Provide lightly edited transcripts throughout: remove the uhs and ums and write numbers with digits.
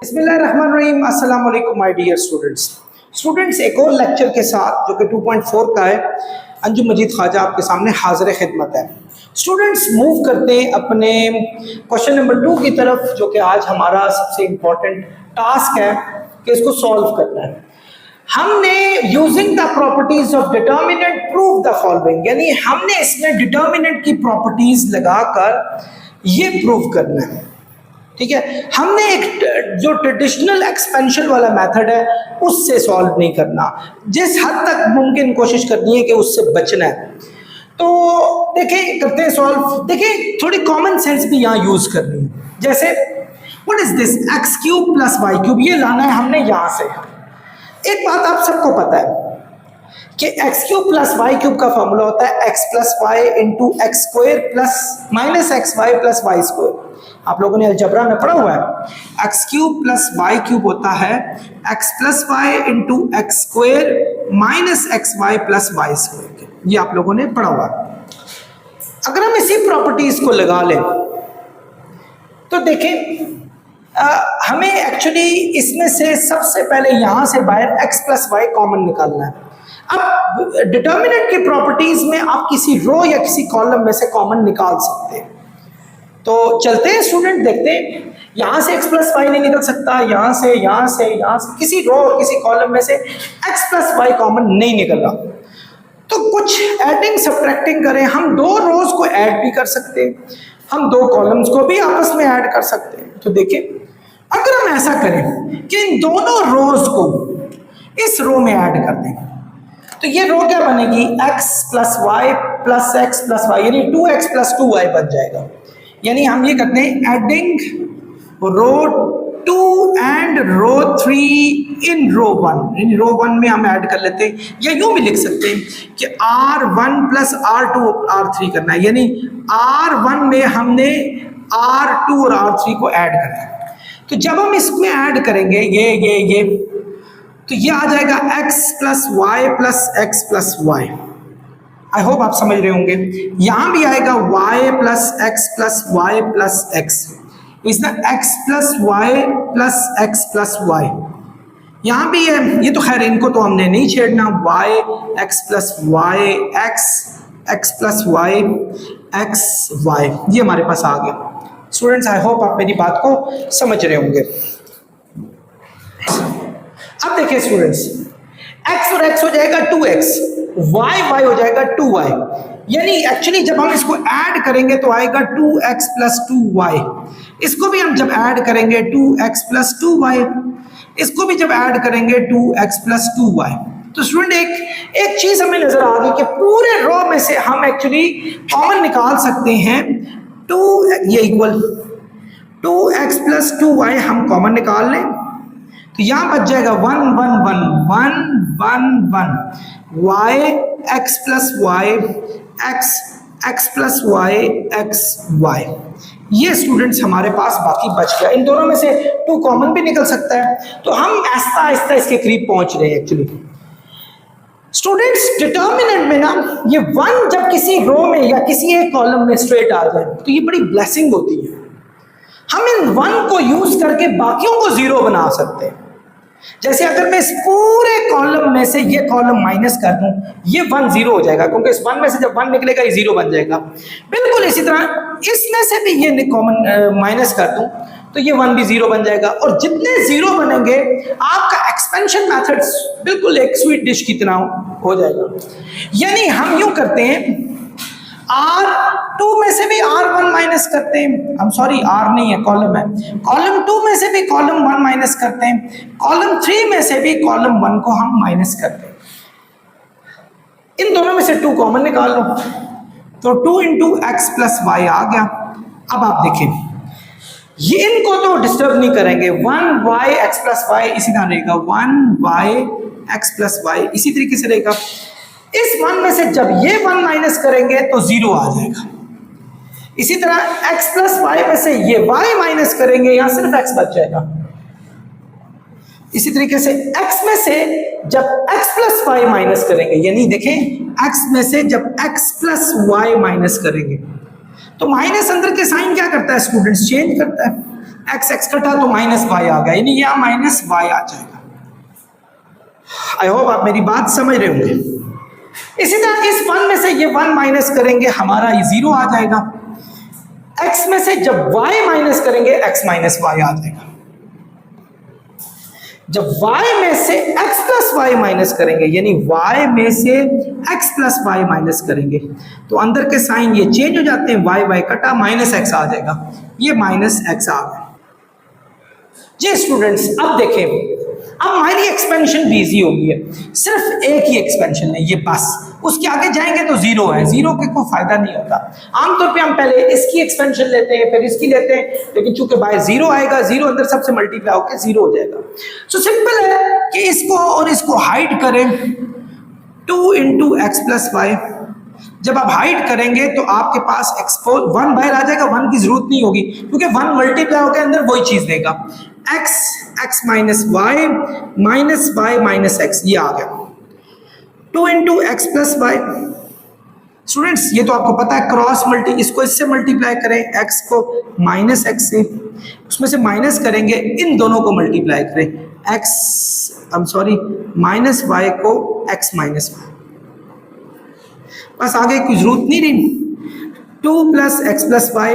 बिस्मिल्लाहिर्रहमानिर्रहीम, अस्सलाम वालेकुम माय डियर स्टूडेंट्स। एक और लेक्चर के साथ जो कि 2.4 का है, अंजुम मजीद ख्वाजा आपके सामने हाजिर खिदमत है। स्टूडेंट्स, मूव करते हैं अपने क्वेश्चन नंबर 2 की तरफ, जो कि आज हमारा सबसे इम्पोर्टेंट टास्क है कि इसको सॉल्व करना है। हमने using the properties of determinant prove the following, यानी हमने इसमें डिटर्मिनेंट की प्रॉपर्टीज लगाकर ये प्रूव करना है। ठीक है, हमने एक जो ट्रेडिशनल एक्सपेंशन वाला मेथड है उससे सॉल्व नहीं करना, जिस हद तक मुमकिन कोशिश करनी है कि उससे बचना है। तो देखें, करते हैं सॉल्व। देखें, थोड़ी कॉमन सेंस भी यहाँ यूज करनी है। जैसे what is this, X cube plus Y cube, ये लाना है हमने यहाँ से। एक बात आप सबको पता है कि X cube plus Y cube का फॉर्मूला होता है X plus Y into X square plus minus X Y plus Y square. आप लोगों ने अलजबरा में पढ़ा हुआ है। X cube plus Y cube होता है X plus Y into X square minus X Y plus Y square. ये आप लोगों ने पढ़ा हुआ है। अगर हम इसी प्रॉपर्टीज को लगा लें तो देखें, हमें एक्चुअली इसमें से सबसे पहले यहां से बाहर x प्लस वाई कॉमन निकालना है। अब डिटर्मिनेंट की प्रॉपर्टीज में आप किसी रो या किसी कॉलम में से कॉमन निकाल सकते हैं। तो चलते हैं स्टूडेंट, देखते हैं। यहां से x प्लस वाई नहीं निकल सकता, यहां से किसी रो और किसी कॉलम में से x प्लस वाई कॉमन नहीं निकल रहा। तो कुछ एडिंग सब्ट्रैक्टिंग करें। हम दो रोज को ऐड भी कर सकते हैं, हम दो कॉलम्स को भी आपस में ऐड कर सकते हैं। तो देखिए, अगर हम ऐसा करें कि इन दोनों रोज को इस रो में ऐड कर दें तो ये रो क्या बनेगी, x plus Y plus X plus Y, यानी 2x प्लस 2y बन जाएगा। यानी हम ये करते हैं एडिंग रो 2 एंड रो 3 इन रो 1। इन रो 1 में हम ऐड कर लेते हैं, या यूं भी लिख सकते हैं कि R1 प्लस R2 R3 करना है। यानी R1 में हमने R2 और R3 को ऐड करना है। तो जब हम इसमें ऐड करेंगे ये तो ये आ जाएगा x plus Y plus X plus Y. I hope आप समझ रहे होंगे। यहां भी आएगा y plus X plus Y plus X, इसमें x plus Y plus X plus Y. यहां भी है, ये तो खैर इनको तो हमने नहीं छेड़ना। y x plus Y x plus Y X Y, ये हमारे पास आ गया। स्टूडेंट्स, आई होप आप मेरी बात को समझ रहे होंगे। अब देखिए स्टूडेंट्स, x और x हो जाएगा 2x, y हो जाएगा 2y। यानी एक्चुअली जब हम इसको ऐड करेंगे तो आएगा 2x प्लस 2y। इसको भी हम जब ऐड करेंगे 2x प्लस 2y, इसको भी जब ऐड करेंगे 2x प्लस 2y। तो स्टूडेंट, एक चीज हमें नजर आ गई कि पूरे रो में से हम एक्चुअली कॉमन निकाल सकते हैं 2, ये इक्वल 2x प्लस 2y हम कॉमन निकाल लें तो यहां बच जाएगा 1 1 1 1 1 1 y x plus Y x plus Y X Y. ये स्टूडेंट्स हमारे पास बाकी बच गया। इन दोनों में से 2 कॉमन भी निकल सकता है। तो हम आहिस्ता आहिस्ता इसके करीब पहुंच रहे हैं एक्चुअली। स्टूडेंट्स, डिटर्मिनेंट में ना ये 1 जब किसी रो में या किसी एक कॉलम में स्ट्रेट आ जाए तो ये बड़ी ब्लेसिंग होती है। हम इन 1 को यूज करके बाकियों को 0 बना सकते हैं। जैसे अगर मैं इस पूरे कॉलम में से ये कॉलम माइनस कर दूं, ये 1 0 हो जाएगा, क्योंकि इस 1 में से जब 1 निकलेगा ये 0 बन जाएगा। बिल्कुल इसी तरह इसमें से भी ये कॉमन माइनस कर दूं तो ये 1 भी 0 बन जाएगा। और जितने 0 बनेंगे आपका एक्सपेंशन मेथड बिल्कुल एक स्वीट डिश की तरह हो जाएगा। यानी हम यूं करते हैं, R2 में से भी R1 माइनस करते हैं, हम सॉरी R नहीं है, कॉलम है। कॉलम 2 में से भी कॉलम 1 माइनस करते हैं, कॉलम 3 में से भी कॉलम 1 को हम माइनस करते हैं। इन दोनों में से 2 कॉमन निकाल लो तो 2 इंटू एक्स प्लस वाई आ गया। अब आप देखें, ये इनको तो डिस्टर्ब नहीं करेंगे। 1y x प्लस वाई इसी तरह रहेगा, 1y x प्लस वाई इसी तरीके से रहेगा। इस 1 में से जब ये 1 माइनस करेंगे तो 0 आ जाएगा। इसी तरह x प्लस वाई में से ये y माइनस करेंगे, यहां सिर्फ x बच जाएगा। इसी तरीके से x में से जब x प्लस वाई माइनस करेंगे, यानी देखें x में से जब x प्लस वाई माइनस करेंगे तो माइनस अंदर के साइन क्या करता है स्टूडेंट्स, चेंज करता है। एक्स एक्स कटा तो माइनस वाई आ गया, यानी यहाँ माइनस वाई आ जाएगा। आई होप आप मेरी बात समझ रहे होंगे। इसी तरह इस 1 में से ये 1 माइनस करेंगे, हमारा ये 0 आ जाएगा। x में से जब y माइनस करेंगे x माइनस वाई आ जाएगा। जब y में से x प्लस वाई माइनस करेंगे, यानी y में से x प्लस वाई माइनस करेंगे, तो अंदर के साइन ये चेंज हो जाते हैं, y y कटा माइनस x आ जाएगा, ये माइनस x आ गया। जी स्टूडेंट्स, अब देखें, अब हमारी एक्सपेंशन भी इजी होगी है, सिर्फ एक ही एक्सपेंशन है ये बस, उसके आगे जाएंगे तो 0 है, 0 के कोई फायदा नहीं होता। आमतौर पे हम पहले इसकी एक्सपेंशन लेते हैं फिर इसकी लेते हैं, लेकिन चूंकि बाय 0 आएगा, 0 अंदर सबसे मल्टीप्लाई होकर 0 हो जाएगा। सो सिंपल है कि इसको और इसको हाइड करें, 2 इंटू एक्स प्लस वाई। जब आप हाइड करेंगे तो आपके पास एक्सपोज 1 बाहर आ जाएगा, 1 की जरूरत नहीं होगी क्योंकि 1 मल्टीप्लाई होकर अंदर वही चीज देगा, x x minus Y minus Y minus X, ये आ गया। 2 into X plus Y. Students ये तो आपको पता है, क्रॉस मल्टी, इसको इससे मल्टीप्लाई करें, x को माइनस एक्स से, उसमें से माइनस करेंगे, इन दोनों को मल्टीप्लाई करें, माइनस वाई को x माइनस वाई, बस आगे कोई जरूरत नहीं रही। 2 plus X plus Y,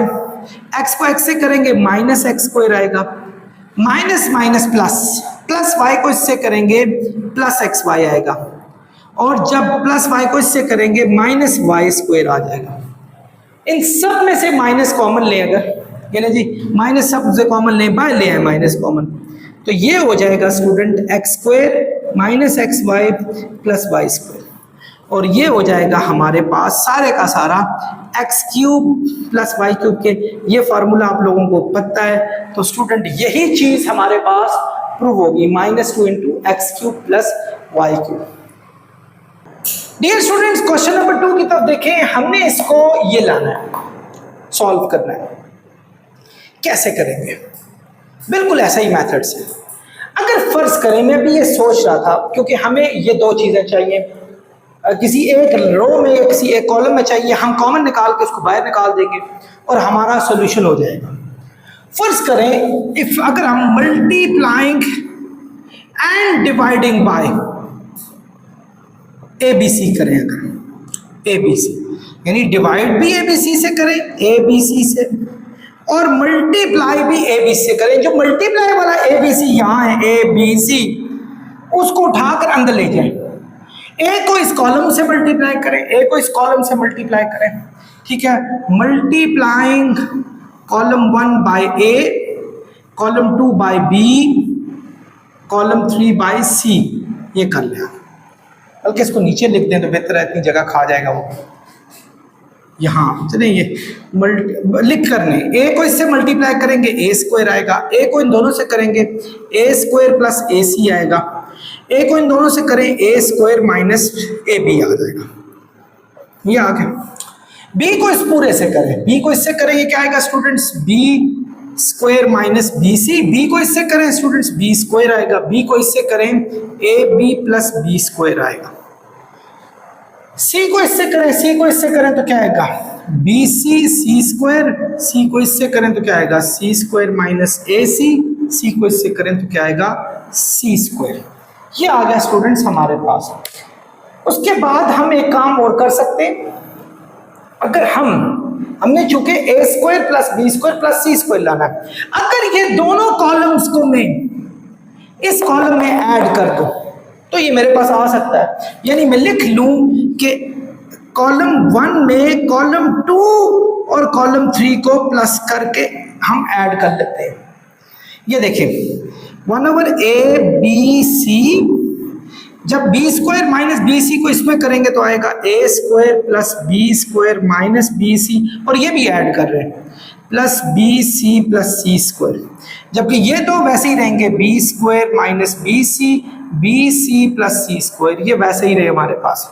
X को एक्स से करेंगे माइनस एक्स स्क्वायर आएगा, minus minus plus, plus Y को इससे करेंगे प्लस एक्स वाई आएगा, और जब प्लस वाई को इससे करेंगे माइनस वाई स्क्वायर आ जाएगा। इन सब में से माइनस कॉमन ले, अगर कहना जी माइनस सब से कॉमन ले, बाय ले आए माइनस कॉमन, तो ये हो जाएगा student X square minus X Y plus Y square, और ये हो जाएगा हमारे पास सारे का सारा X cube plus Y cube के, ये फार्मूला आप लोगों को पता है, तो स्टूडेंट यही चीज हमारे पास प्रूव होगी, -2 into X cube plus Y cube. Dear students, question number 2 की तरफ देखें, हमने इसको ये लाना है, सॉल्व करना है। कैसे करेंगे? बिल्कुल ऐसा ही मेथड से। अगर फर्ज करें, मैं भी ये सोच रहा था क्योंकि हमें ये दो चीजें चाहिए, किसी एक रो में या किसी एक कॉलम में चाहिए, हम कॉमन निकाल के उसको बाहर निकाल देंगे और हमारा सॉल्यूशन हो जाएगा। फर्ज करें इफ अगर हम multiplying and dividing by ABC करें, अगर ABC यानी डिवाइड भी ABC से करें, ABC से, और मल्टीप्लाई भी ABC से करें, जो मल्टीप्लाई वाला ABC यहाँ है ABC, उसको उठाकर अंदर ले जाएं, ए को इस कॉलम से मल्टीप्लाई करें, ए को इस कॉलम से मल्टीप्लाई करें, ठीक है। Multiplying column 1 by A, column 2 by B, column 3 by C, ये कर लिया। बल्कि इसको नीचे लिख दें तो बेहतर है, इतनी जगह खा जाएगा वो। यहाँ चलिए ये लिख करने, ए को इससे मल्टीप्लाई करेंगे ए स्क्वायर आएगा, ए को इन दोनों से करेंगे ए स्क्वायर प्लस ए सी आएगा, ए को इन दोनों से करें A square minus A B आ जाएगा, ये आ गया। बी को इस पूरे से करें, बी को इससे करें, ये क्या आएगा students, B square minus B C, B को इससे करें स्टूडेंट्स बी स्क्वायर आएगा, बी को इससे करें A B plus B square आएगा। सी को इससे करें, सी को इससे करें तो क्या आएगा, बी सी सी स्क्वायर, सी को इससे करें तो क्या आएगा, सी स्क्वायर माइनस ए सी, सी को इससे करें तो क्या आएगा, सी स्क्वायर। ये आ गया स्टूडेंट्स हमारे पास। उसके बाद हम एक काम और कर सकते हैं, अगर हमने चूंकि A square plus B square plus C square लाना है, अगर ये दोनों कॉलम्स को मैं इस कॉलम में ऐड कर दूं तो ये मेरे पास आ सकता है, यानी मैं लिख लूं कि कॉलम 1 में कॉलम 2 और कॉलम 3 को प्लस करके हम ऐड कर लेते हैं। ये देखें 1/a/b/c, जब B square minus B C को इसमें करेंगे तो आएगा A square plus B square minus B C, और ये भी ऐड कर रहे हैं plus B C plus C square, जबकि ये तो वैसे ही रहेंगे B square minus B C plus C square, ये वैसे ही रहे हमारे पास।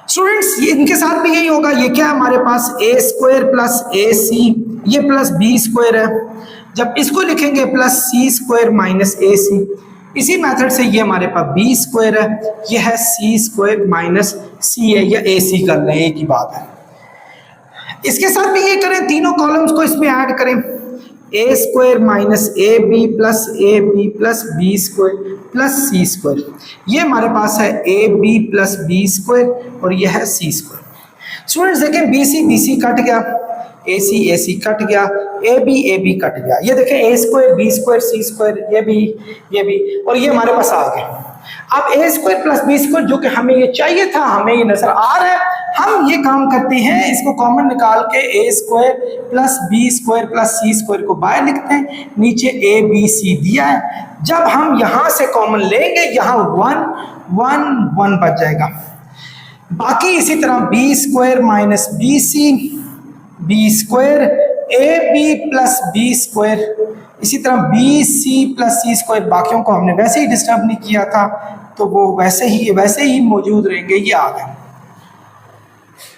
स्टूडेंट्स इनके साथ भी यही होगा, ये क्या है हमारे पास ए स्क्वायर प्लस ए सी, ये प्लस बी स्क्वायर है, जब इसको लिखेंगे plus C square minus A सी, इसी मेथड से ये हमारे पास बी स्क्वायर है, ये है सी स्क्वायर माइनस सी है, या ए सी कर लें, एक ही बात है। इसके साथ भी ये करें, तीनों कॉलम्स को इसमें ऐड करें, A square minus A B plus B square plus C square. ये हमारे पास है A B plus B square और यह है सी स्क्वायर। स्टूडेंट्स देखें बी सी कट गया, ए सी कट गया, ए बी कट गया। ये देखें A square B square C square, ये भी और ये हमारे पास आ गया। अब ए स्क्वायर प्लस बी स्क्वायर जो कि हमें ये चाहिए था, हमें ये नजर आ रहा है। हम ये काम करते हैं, इसको कॉमन निकाल के A square plus B square plus C square को बाहर लिखते हैं, नीचे ए बी सी दिया है। जब हम यहां से कॉमन लेंगे, यहां 1 बच जाएगा। बाकी इसी तरह B square minus B square, A B plus B square, इसी तरह B C plus C square. बाकियों को हमने वैसे ही डिस्टर्ब नहीं किया था, तो वो वैसे ही मौजूद रहेंगे। ये आ गए।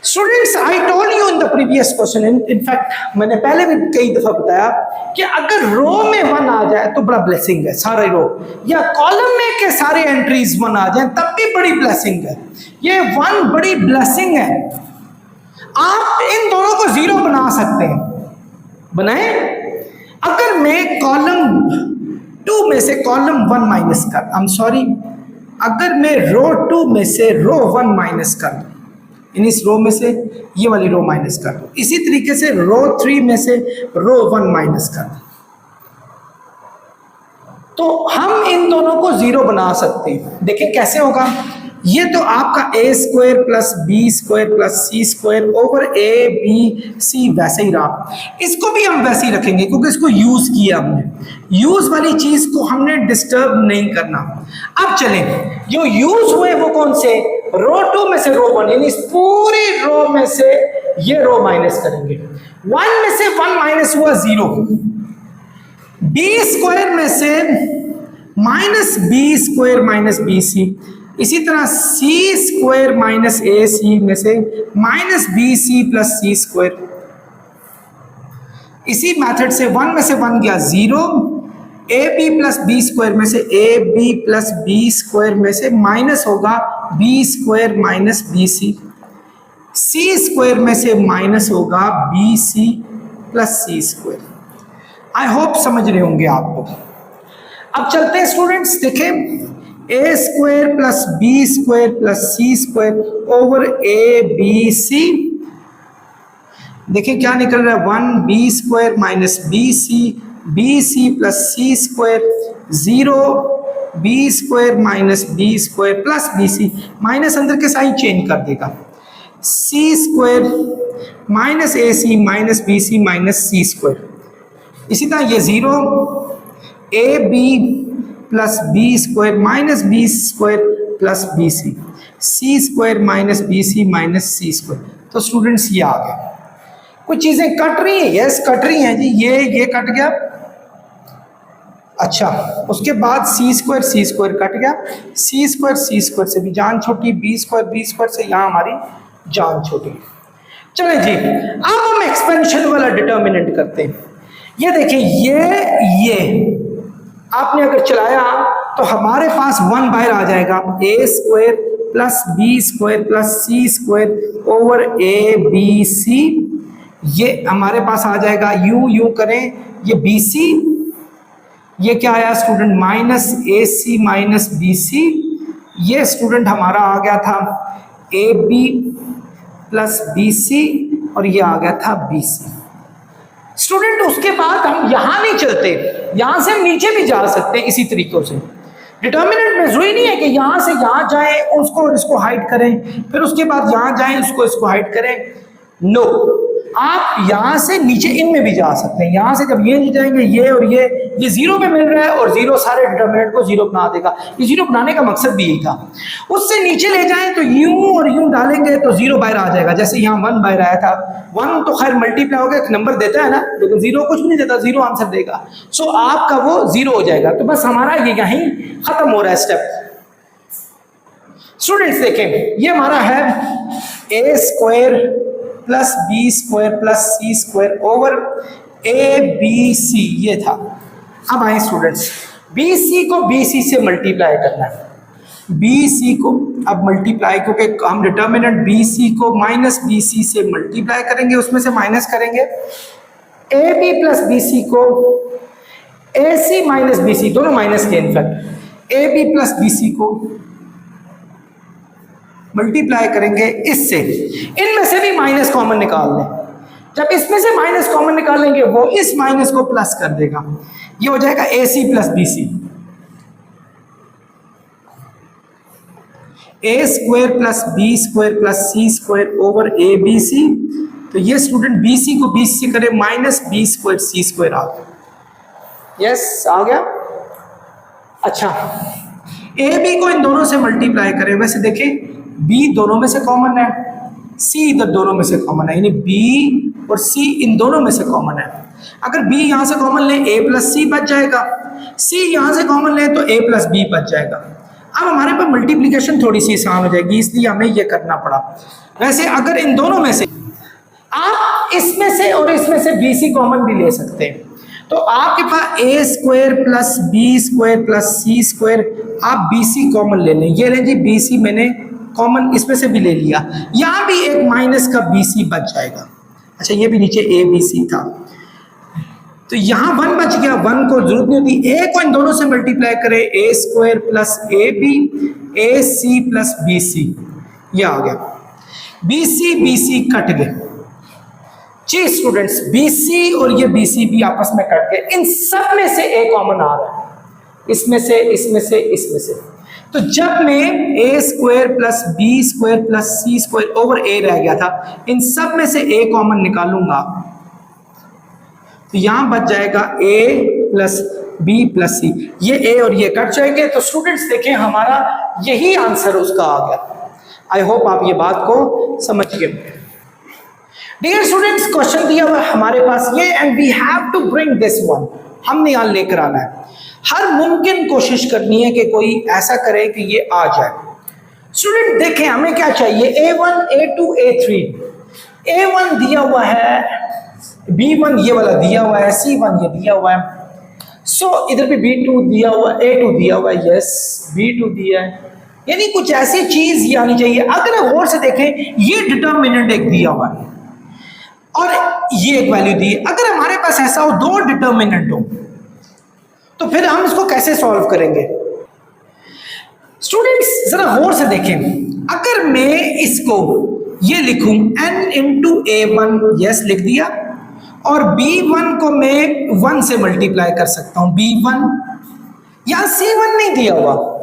Students, I told you in the previous question, in fact मैंने पहले भी कई दफा बताया कि अगर रो में 1 आ जाए तो बड़ा ब्लेसिंग है, सारे रो या कॉलम में के सारे एंट्रीज 1 आ जाए तब भी बड़ी ब्लेसिंग है। ये 1 बड़ी ब्लेसिंग है। आप इन दोनों को 0 बना सकते हैं, बनाए। अगर मैं कॉलम 2 में से कॉलम 1 माइनस कर, अगर मैं रो 2 में से रो 1 माइनस कर, इस रो में से ये वाली रो माइनस कर दो, इसी तरीके से रो 3 में से रो 1 माइनस कर दो, तो हम इन दोनों को 0 बना सकते हैं। देखिए कैसे होगा। ये तो आपका A square plus B square plus C square over A B C वैसे ही रहा। इसको भी हम वैसे ही रखेंगे क्योंकि इसको यूज किया हमने। यूज वाली चीज को हमने डिस्टर्ब नहीं करना। अब चलें, जो यूज हुए वो कौन से, रो 2 में से रो 1, यानी इस पूरी रो में से ये रो माइनस करेंगे। 1 में से 1 माइनस हुआ 0। बी स्क्वायर में से minus B square minus B C, इसी तरह C square minus A C में से minus B C plus C square. इसी मेथड से 1 में से 1 गया 0, A B plus B square में से A B plus B square में से माइनस होगा B square minus B C, C square में से माइनस होगा B C plus C square. I hope समझ रहे होंगे आप लोग। अब चलते हैं स्टूडेंट्स, देखें A square plus B square plus C square over A B C. देखिए क्या निकल रहा है, 1 B square minus B C plus C square, 0 B square minus B square plus B C, minus अंदर के साइन चेंज कर देगा, C square minus A C minus B C minus C square. इसी तरह ये 0 A B plus B square minus B square plus B C, C square minus B C minus C square. तो students ये आ गया। कुछ चीजें cut रही हैं, यस कट रही हैं जी, ये कट गया। अच्छा, उसके बाद सी स्क्वायर कट गया, सी स्क्वायर से भी जान छोटी, बी स्क्वायर से यहाँ हमारी जान छोटी। चले जी, अब हम एक्सपेंशन वाला डिटर्मिनेंट करते हैं। ये देखिए, ये आपने अगर चलाया तो हमारे पास 1 बाहर आ जाएगा, A square plus B square plus C square over A B C. ये हमारे पास आ जाएगा, यू करें, ये बी सी, ये क्या आया student, minus A C minus B C. ये स्टूडेंट हमारा आ गया था A B plus B C और ये आ गया था बी सी। स्टूडेंट उसके बाद हम यहां नहीं चलते, यहां से हम नीचे भी जा सकते हैं इसी तरीकों से। डिटर्मिनेंट में जरूरी नहीं है कि यहां से यहां जाएं, उसको इसको हाइड करें, फिर उसके बाद यहां जाएं, इसको हाइड करें। नो, आप यहां से नीचे इनमें भी जा सकते हैं। यहां से जब ये नीचे जाएंगे, ये और ये 0 पे मिल रहा है और 0 सारे डिटर्मिनेंट को 0 बना देगा। ये 0 बनाने का मकसद भी यही था। उससे नीचे ले जाएं तो यूं और यूं डालेंगे तो 0 बाहर आ जाएगा। जैसे यहाँ 1 बाहर आया था, 1 तो खैर मल्टीप्लाई हो गया, एक नंबर देता है ना, लेकिन 0 कुछ नहीं देता, 0 आंसर देगा। सो आपका वो 0 हो जाएगा। तो बस हमारा ये यहीं खत्म हो रहा है स्टेप। स्टूडेंट्स देखें, ये हमारा है A square plus B square plus C square over A B C, ये था। अब आए स्टूडेंट्स, बी सी को बी सी से मल्टीप्लाई करना है। बी सी को अब मल्टीप्लाई, क्योंकि हम डिटर्मिनेंट बी सी को माइनस बी सी से मल्टीप्लाई करेंगे, उसमें से माइनस करेंगे A B plus B C को A C minus B C, दोनों माइनस के in fact, A B plus B C को मल्टीप्लाई करेंगे इससे, इनमें से भी माइनस कॉमन निकाल लें। जब इसमें से माइनस कॉमन निकालेंगे वो इस माइनस को प्लस कर देगा, ये हो जाएगा A C plus B C, A square plus B square plus C square over A B C. तो ये स्टूडेंट बी सी को बी से करे minus B square C square आ गया। यस आ गया। अच्छा ए बी को इन दोनों से मल्टीप्लाई करें, वैसे देखें बी दोनों में से कॉमन है, सी इधर दोनों में से कॉमन है, यानी बी और सी इन दोनों में से कॉमन है। अगर बी यहां से कॉमन लें ए प्लस सी बच जाएगा, सी यहां से कॉमन लें तो ए प्लस बी बच जाएगा। अब हमारे पास मल्टीप्लिकेशन थोड़ी सी आसान हो जाएगी, इसलिए हमें यह करना पड़ा। वैसे अगर इन दोनों में से आप इसमें से और इसमें से बी सी कॉमन भी ले सकते हैं, तो आपके पास A square plus B square plus C square, आप बी सी कॉमन ले लें। ये लें जी बी सी मैंने कॉमन इसमें से भी ले लिया, यहां भी एक माइनस का बी सी बच जाएगा। अच्छा ये भी नीचे ए बी सी था, तो यहां वन बच गया, वन को जरूरत नहीं होती, ए को इन दोनों से मल्टीप्लाई करें, A square plus A B A C plus B C, ये आ गया। बी सी कट गए जी स्टूडेंट्स, बी सी और ये बी सी भी आपस में कट गए, इन सब में से ए कॉमन आ रहा है, इसमें से इसमें से इसमें से। तो जब मैं A square plus B square plus C square over A रह गया था, इन सब में से ए कॉमन निकालूंगा तो यहां बच जाएगा ए प्लस बी प्लस सी, ये ए और ये कट जाएंगे। तो स्टूडेंट्स देखें हमारा यही आंसर उसका आ गया। आई होप आप ये बात को समझ गए। डियर स्टूडेंट्स क्वेश्चन दिया हुआ हमारे पास ये, and we have to bring this one, हमने यहां लेकर आना है। हर मुमकिन कोशिश करनी है कि कोई ऐसा करे कि ये आ जाए। स्टूडेंट देखें हमें क्या चाहिए, A1 A2 A3, A1 दिया हुआ है, B1 ये वाला दिया हुआ है, C1 ये दिया हुआ है, सो इधर भी B2 दिया हुआ है, A2 दिया हुआ है, यस B2 दिया है, यानी कुछ ऐसी चीज ये आनी चाहिए। अगर गौर से देखें ये डिटर्मिनेंट एक दिया हुआ है और ये एक वैल्यू दी है, अगर हमारे पास ऐसा हो दो डिटर्मिनेंट हो तो फिर हम इसको कैसे सॉल्व करेंगे। स्टूडेंट्स जरा गौर से देखें, अगर मैं इसको ये लिखूं n इंटू A1, यस लिख दिया, और B1 को मैं 1 से मल्टीप्लाई कर सकता हूं, B1, यहां C1 नहीं दिया हुआ।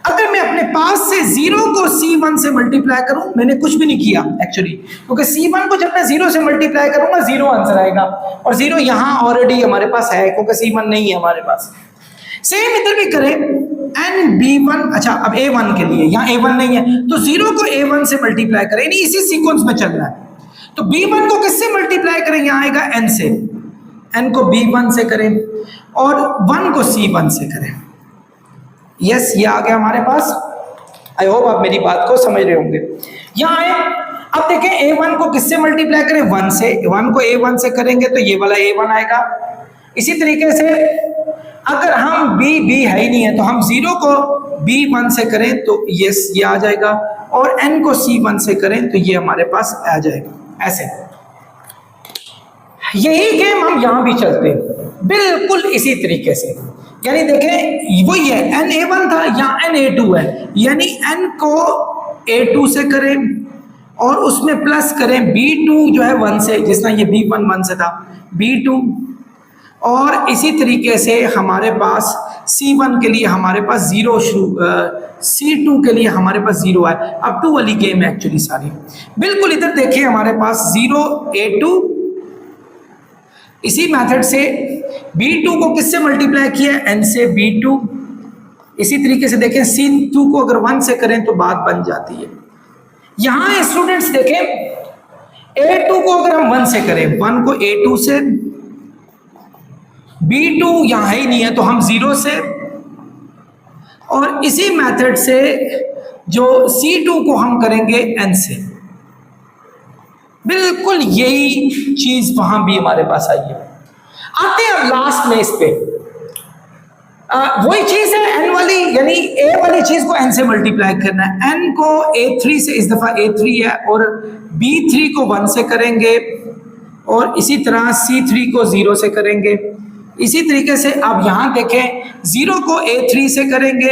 अगर मैं अपने पास से 0 को C1 से मल्टीप्लाई करूं, मैंने कुछ भी नहीं किया एक्चुअली, क्योंकि C1 को जब मैं 0 से मल्टीप्लाई करूंगा 0 आंसर आएगा, और 0 यहां ऑलरेडी हमारे पास है क्योंकि C1 नहीं है हमारे पास। सेम इधर भी करें n B1, अच्छा अब A1 के लिए यहां A1 नहीं है तो 0 को A1 से मल्टीप्लाई करें, नहीं इसी सीक्वेंस में चलना है। तो B1 को किससे मल्टीप्लाई करें, यहां आएगा n से, n को B1 से करें और 1 को C1 से करें। यस ये आ गया हमारे पास। आई होप आप मेरी बात को समझ रहे होंगे। यहाँ आए, अब देखें A1 को किससे मल्टीप्लाई करें, 1 से, 1 को A1 से करेंगे तो ये वाला A1 आएगा। इसी तरीके से अगर हम B है ही नहीं है तो हम 0 को B1 से करें तो यस ये आ जाएगा, और n को C1 से करें तो ये हमारे पास आ जाएगा। ऐसे यही गेम हम यहां भी चलते हैं बिल्कुल इसी तरीके से, यानी देखें वही है, n A1 था यहाँ n A2 है, यानी n को A2 से करें और उसमें प्लस करें B2 जो है 1 से, जिसना ये B1 1 से था B2, और इसी तरीके से हमारे पास C1 के लिए हमारे पास 0 C2 के लिए हमारे पास 0 है। अब 2 वाली गेम है एक्चुअली सारी, बिल्कुल इधर देखिए हमारे पास 0 A2, इसी मेथड से B2 को किससे मल्टीप्लाई किया, n से B2। इसी तरीके से देखें C2 को अगर 1 से करें तो बात बन जाती है। यहां स्टूडेंट्स देखें A2 को अगर हम 1 से करें, 1 को A2 से, B2 यहां ही नहीं है तो हम 0 से, और इसी मेथड से जो C2 को हम करेंगे n से। बिल्कुल यही चीज वहां भी हमारे पास आई है। आते हैं अब लास्ट में इस पे, वही चीज है n वाली, यानी a वाली चीज को n से मल्टीप्लाई करना है। n को A3 से, इस दफा A3 है, और B3 को 1 से करेंगे, और इसी तरह C3 को 0 से करेंगे। इसी तरीके से आप यहां देखें 0 को A3 से करेंगे।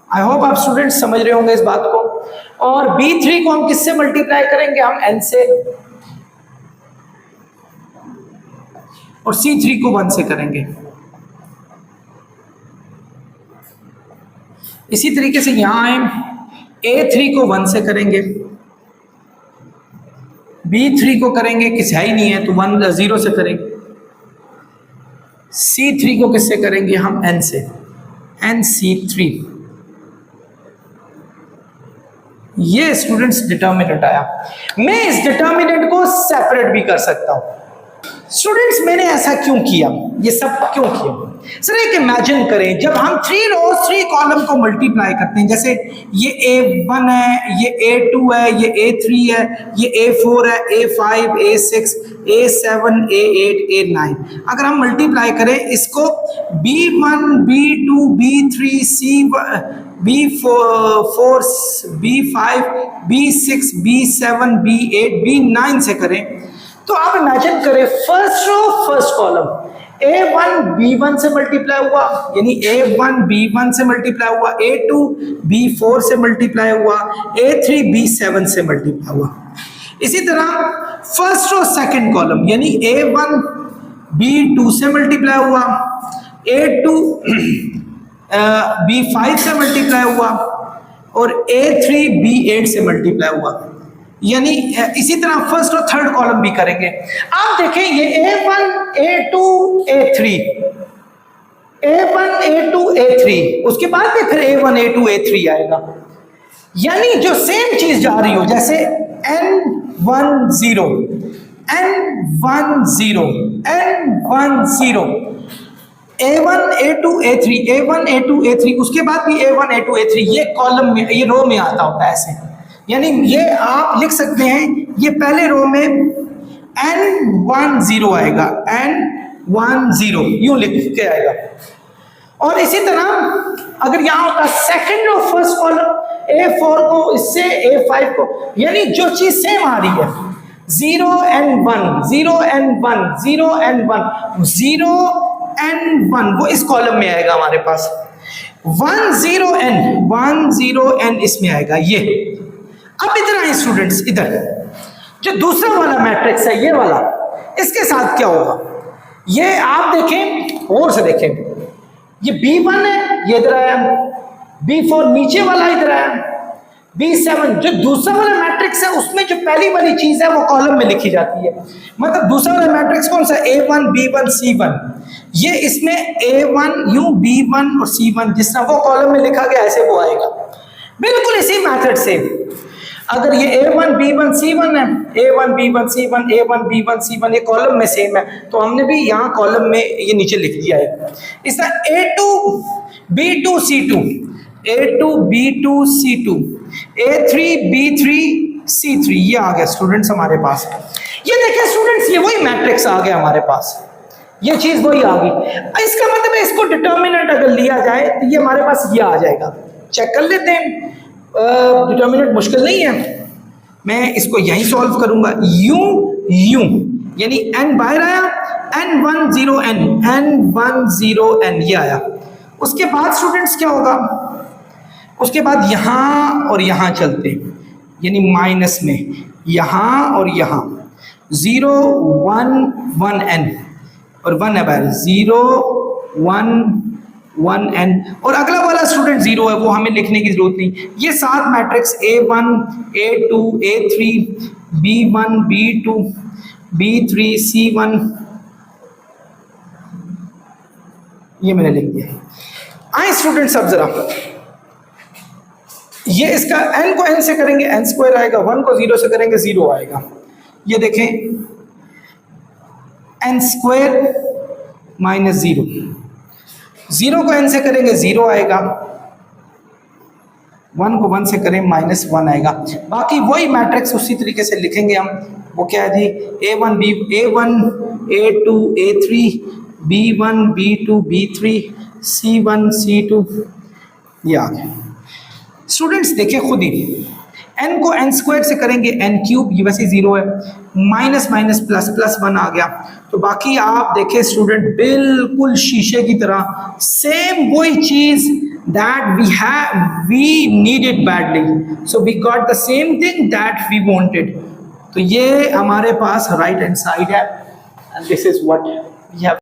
आई होप आप स्टूडेंट्स समझ रहे होंगे इस बात को। और B3 को हम किससे मल्टीप्लाई करेंगे? हम N से। और C3 को 1 से करेंगे। इसी तरीके से यहां आए A3 को 1 से करेंगे, B3 को करेंगे, किसी है ही नहीं है तो 0 से करेंगे। C3 को किससे करेंगे? हम N से, NC3। ये स्टूडेंट्स डिटर्मिनेंट आया। मैं इस डिटर्मिनेंट को सेपरेट भी कर सकता हूं। स्टूडेंट्स मैंने ऐसा क्यों किया, ये सब क्यों किया? सर एक इमेजिन करें, जब हम 3 रोज 3 कॉलम को मल्टीप्लाई करते हैं, जैसे ये A1 है, ये A2 है, ये A3 है, ये A4 है, A5, A6, A7, A8, A9। अगर हम मल्टीप्लाई करें इसको B1, B2, B3, C1, B4, B5, B6, B7, B8, B9 से करें, तो आप इमेजिन करें first row first column A1 B1 से मल्टीप्लाई हुआ, यानी A1 B1 से मल्टीप्लाई हुआ, A2 B4 से मल्टीप्लाई हुआ, A3 B7 से मल्टीप्लाई हुआ। इसी तरह फर्स्ट रो सेकंड कॉलम, यानी A1 B2 से मल्टीप्लाई हुआ, A2 B5 से मल्टीप्लाई हुआ और A3 B8 से मल्टीप्लाई हुआ। यानी इसी तरह फर्स्ट और थर्ड कॉलम भी करेंगे। आप देखें ये A1 A2 A3, A1 A2 A3, उसके बाद में फिर A1 A2 A3 आएगा। यानी जो सेम चीज जा रही हो, जैसे N10 N10 N10, A1 A2 A3, A1 A2 A3, उसके बाद भी A1 A2 A3, ये कॉलम में, ये रो में आता होता है ऐसे। यानी ये आप लिख सकते हैं, ये पहले रो में N10 आएगा, N10 यूं लिख के आएगा। और इसी तरह अगर यहां होता second row first column A4 को इससे A5 को, यानी जो चीज सेम आ रही है 0N1 0N1 0N1 0N1, वो इस कॉलम में आएगा हमारे पास। 10N इसमें आएगा ये। अब इधर आए स्टूडेंट्स, इधर जो दूसरा वाला मैट्रिक्स है ये वाला, इसके साथ क्या होगा? ये आप देखें और से देखें, ये B1 है, ये इधर आया, B4 नीचे वाला इधर आया, B7 जो दूसरा वाला मैट्रिक्स है उसमें जो पहली वाली चीज है वो कॉलम में लिखी जाती है। मतलब दूसरा वाला मैट्रिक्स कौन सा? A1 B1 C1। ये इसमें A1 यूं B1 और C1 जिस तरह वो कॉलम में लिखा गया ऐसे वो आएगा। बिल्कुल इसी मेथड से अगर ये A1 B1 C1 है, A1 B1 C1, A1 B1 C1, ये कॉलम में सेम है, तो हमने भी यहाँ कॉलम में ये नीचे लिख दिया है। इस तरह A2 B2 C2, A2 B2 C2, A3 B3 C3, ये आ गया स्टूडेंट्स हमारे पास। ये देखिए स्टूडेंट्स, ये वही मैट्रिक्स आ गया हमारे पास, ये चीज वही आ गई। इसका मतलब है इसको डिटर्मिनेंट अगर लिया जाए तो ये हमारे पास ये आ जाएगा। चेक कर लेते हैं, डिटर्मिनेंट मुश्किल नहीं है, मैं इसको यहीं सॉल्व करूंगा। यू यानी n बाहर आया, N10 ये आया। उसके बाद स्टूडेंट्स क्या होगा? उसके बाद यहां और यहां चलते, यानी माइनस में यहां और यहां 0 1 1n और 1 है बाहर, 0 1 1n और अगला वाला स्टूडेंट 0 है, वो हमें लिखने की जरूरत नहीं। ये 7 matrix A1 A2 A3 B1 B2 B3 C1 ये मैंने लिख दिया। आए स्टूडेंट्स अब जरा ये इसका n को n से करेंगे n स्क्वायर आएगा, 1 को 0 से करेंगे 0 आएगा। ये देखें n स्क्वायर माइनस 0, 0 को n से करेंगे 0 आएगा, 1 को 1 से करें -1 आएगा। बाकी वही मैट्रिक्स उसी तरीके से लिखेंगे हम। वो क्या है जी? A1 A2 A3 B1 B2 B3 C1 C2, ये आ गया। स्टूडेंट्स देखिए खुद ही n को n स्क्वायर से करेंगे n क्यूब, ये वैसे 0 है, माइनस माइनस प्लस प्लस 1 आ गया। तो बाकी आप देखें स्टूडेंट बिल्कुल शीशे की तरह सेम वही चीज that we needed badly, so we got the same thing that we wanted। तो ये हमारे पास राइट हैंड साइड है, and this is what we have